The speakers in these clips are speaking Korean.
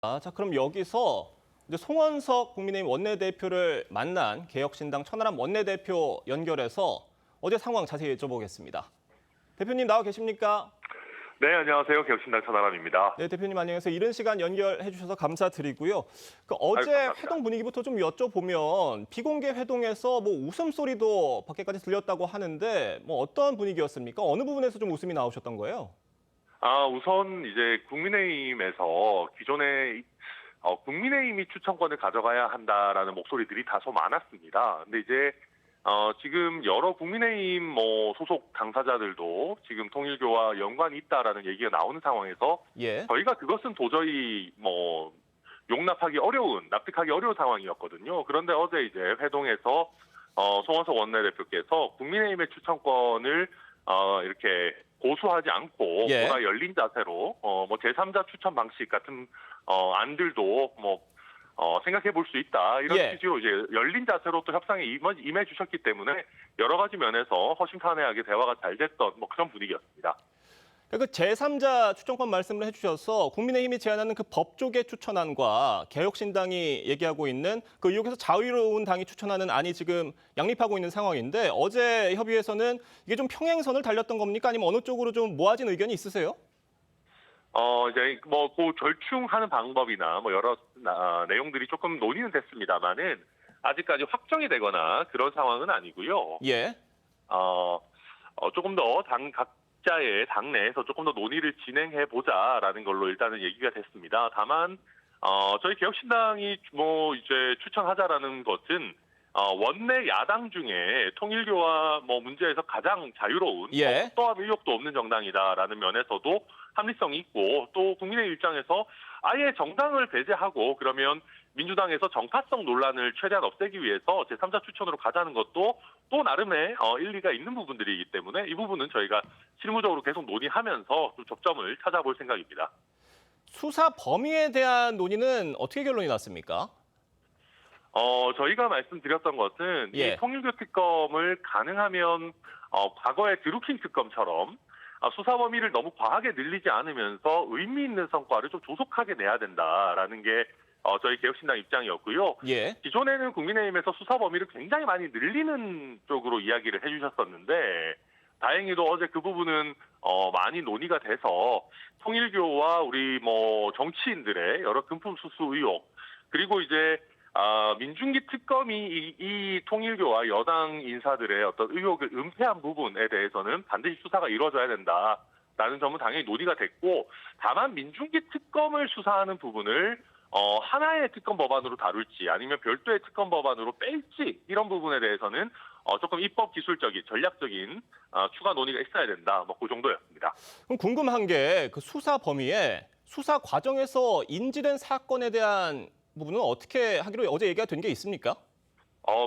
자, 그럼 여기서 이제 송원석 국민의힘 원내대표를 만난 개혁신당 천하람 원내대표 연결해서 어제 상황 자세히 여쭤보겠습니다. 대표님 나와 계십니까? 네, 안녕하세요. 개혁신당 천하람입니다. 네, 대표님 안녕하세요. 이른 시간 연결해 주셔서 감사드리고요. 어제 감사합니다. 회동 분위기부터 좀 여쭤보면 비공개 회동에서 뭐 웃음소리도 밖에까지 들렸다고 하는데 뭐 어떤 분위기였습니까? 어느 부분에서 좀 웃음이 나오셨던 거예요? 우선 이제 국민의힘에서 기존에 국민의힘이 추천권을 가져가야 한다라는 목소리들이 다소 많았습니다. 근데 이제 지금 여러 국민의힘 소속 당사자들도 지금 통일교와 연관이 있다라는 얘기가 나오는 상황에서 예. 저희가 그것은 도저히 용납하기 어려운, 납득하기 어려운 상황이었거든요. 그런데 어제 이제 회동에서 송원석 원내대표께서 국민의힘의 추천권을 이렇게 고수하지 않고 예. 보다 열린 자세로 제3자 추천 방식 같은 안들도 생각해 볼 수 있다. 이런 예. 취지로 이제 열린 자세로 또 협상에 임해 주셨기 때문에 여러 가지 면에서 허심탄회하게 대화가 잘 됐던 그런 분위기였습니다. 그 제3자 추천권 말씀을 해주셔서 국민의힘이 제안하는 그 법조계 추천안과 개혁신당이 얘기하고 있는 그 의혹에서 자유로운 당이 추천하는 안이 지금 양립하고 있는 상황인데 어제 협의에서는 이게 좀 평행선을 달렸던 겁니까? 아니면 어느 쪽으로 좀 모아진 의견이 있으세요? 이제 그 절충하는 방법이나 여러 내용들이 조금 논의는 됐습니다만은 아직까지 확정이 되거나 그런 상황은 아니고요. 예. 조금 더 각자의 당내에서 조금 더 논의를 진행해 보자라는 걸로 일단은 얘기가 됐습니다. 다만 저희 개혁신당이 이제 추천하자라는 것은 원내 야당 중에 통일교와 문제에서 가장 자유로운 예. 또한 의혹도 없는 정당이다라는 면에서도 합리성이 있고 또 국민의 입장에서 아예 정당을 배제하고 그러면 민주당에서 정파성 논란을 최대한 없애기 위해서 제3자 추천으로 가자는 것도 또 나름의 일리가 있는 부분들이기 때문에 이 부분은 저희가 실무적으로 계속 논의하면서 좀 접점을 찾아볼 생각입니다. 수사 범위에 대한 논의는 어떻게 결론이 났습니까? 저희가 말씀드렸던 것은 예. 이 통일교 특검을 가능하면 과거의 드루킹 특검처럼 수사 범위를 너무 과하게 늘리지 않으면서 의미 있는 성과를 좀 조속하게 내야 된다라는 게 저희 개혁신당 입장이었고요. 예. 기존에는 국민의힘에서 수사 범위를 굉장히 많이 늘리는 쪽으로 이야기를 해주셨었는데 다행히도 어제 그 부분은 많이 논의가 돼서 통일교와 우리 정치인들의 여러 금품 수수 의혹 그리고 이제 민중기 특검이 이 통일교와 여당 인사들의 어떤 의혹을 은폐한 부분에 대해서는 반드시 수사가 이루어져야 된다라는 점은 당연히 논의가 됐고 다만 민중기 특검을 수사하는 부분을 하나의 특검 법안으로 다룰지 아니면 별도의 특검 법안으로 뺄지 이런 부분에 대해서는 조금 입법 기술적인 전략적인 추가 논의가 있어야 된다. 그 정도였습니다. 그럼 궁금한 게 그 수사 범위에 수사 과정에서 인지된 사건에 대한 부분은 어떻게 하기로 어제 얘기가 된 게 있습니까?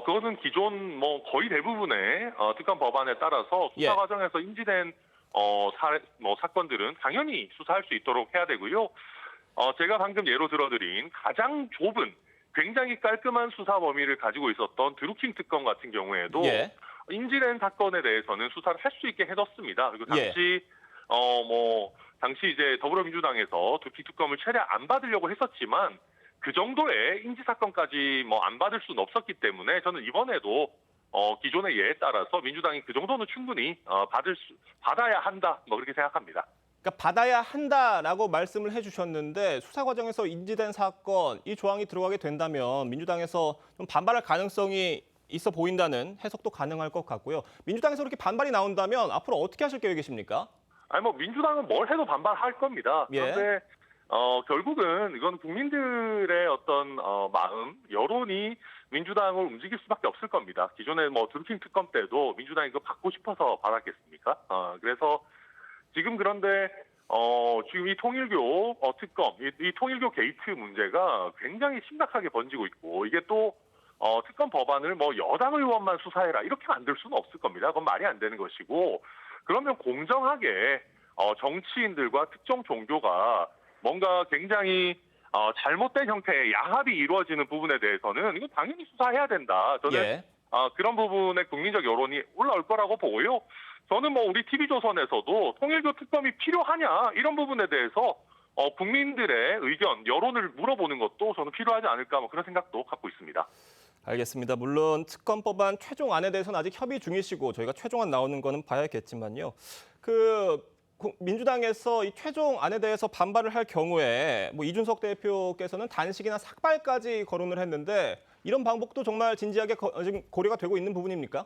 그거는 기존 거의 대부분의 특검 법안에 따라서 수사 예. 과정에서 인지된 사건들은 당연히 수사할 수 있도록 해야 되고요. 제가 방금 예로 들어드린 가장 좁은 굉장히 깔끔한 수사 범위를 가지고 있었던 드루킹 특검 같은 경우에도 예. 인지된 사건에 대해서는 수사를 할 수 있게 해뒀습니다. 그리고 당시 이제 더불어민주당에서 드루킹 특검을 최대한 안 받으려고 했었지만 그 정도의 인지 사건까지 안 받을 수는 없었기 때문에 저는 이번에도 기존의 예에 따라서 민주당이 그 정도는 충분히 받아야 한다. 그렇게 생각합니다. 그러니까 받아야 한다라고 말씀을 해주셨는데 수사 과정에서 인지된 사건 이 조항이 들어가게 된다면 민주당에서 좀 반발할 가능성이 있어 보인다는 해석도 가능할 것 같고요. 민주당에서 그렇게 반발이 나온다면 앞으로 어떻게 하실 계획이십니까? 민주당은 뭘 해도 반발할 겁니다. 예. 그런데 결국은 이건 국민들의 어떤 마음, 여론이 민주당을 움직일 수밖에 없을 겁니다. 기존에 드루킹 특검 때도 민주당이 그거 받고 싶어서 받았겠습니까? 그래서 지금 그런데 지금 이 통일교 특검, 이 통일교 게이트 문제가 굉장히 심각하게 번지고 있고 이게 또 특검 법안을 여당 의원만 수사해라 이렇게 만들 수는 없을 겁니다. 그건 말이 안 되는 것이고 그러면 공정하게 정치인들과 특정 종교가 뭔가 굉장히 잘못된 형태의 야합이 이루어지는 부분에 대해서는 이건 당연히 수사해야 된다. 저는 예. 그런 부분에 국민적 여론이 올라올 거라고 보고요. 저는 우리 TV조선에서도 통일교 특검이 필요하냐 이런 부분에 대해서 국민들의 의견, 여론을 물어보는 것도 저는 필요하지 않을까 뭐 그런 생각도 갖고 있습니다. 알겠습니다. 물론 특검법안 최종안에 대해서는 아직 협의 중이시고 저희가 최종안 나오는 거는 봐야겠지만요. 민주당에서 이 최종안에 대해서 반발을 할 경우에 뭐 이준석 대표께서는 단식이나 삭발까지 거론을 했는데 이런 방법도 정말 진지하게 지금 고려가 되고 있는 부분입니까?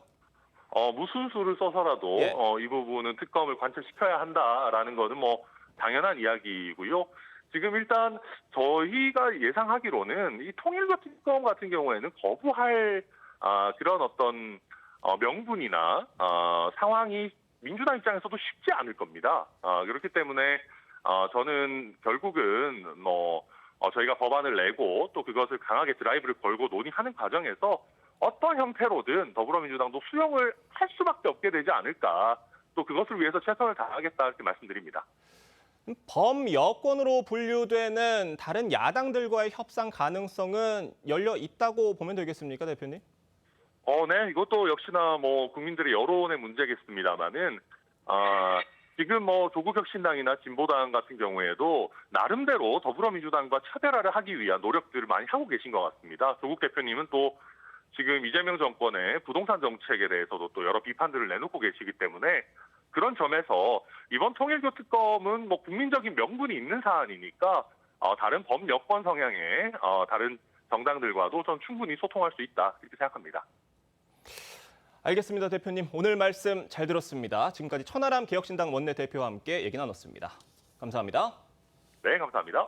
무슨 수를 써서라도 예. 이 부분은 특검을 관철시켜야 한다라는 거는 뭐 당연한 이야기이고요. 지금 일단 저희가 예상하기로는 이 통일교 특검 같은 경우에는 거부할 그런 어떤 명분이나 상황이 민주당 입장에서도 쉽지 않을 겁니다. 그렇기 때문에 저는 결국은 저희가 법안을 내고 또 그것을 강하게 드라이브를 걸고 논의하는 과정에서 어떤 형태로든 더불어민주당도 수용을 할 수밖에 없게 되지 않을까. 또 그것을 위해서 최선을 다하겠다 이렇게 말씀드립니다. 범여권으로 분류되는 다른 야당들과의 협상 가능성은 열려 있다고 보면 되겠습니까, 대표님? 네, 이것도 역시나 뭐 국민들의 여론의 문제겠습니다만은 지금 뭐 조국혁신당이나 진보당 같은 경우에도 나름대로 더불어민주당과 차별화를 하기 위한 노력들을 많이 하고 계신 것 같습니다. 조국 대표님은 또 지금 이재명 정권의 부동산 정책에 대해서도 또 여러 비판들을 내놓고 계시기 때문에 그런 점에서 이번 통일교 특검은 뭐 국민적인 명분이 있는 사안이니까 다른 범여권 성향의 다른 정당들과도 전 충분히 소통할 수 있다 이렇게 생각합니다. 알겠습니다, 대표님. 오늘 말씀 잘 들었습니다. 지금까지 천하람 개혁신당 원내대표와 함께 얘기 나눴습니다. 감사합니다. 네, 감사합니다.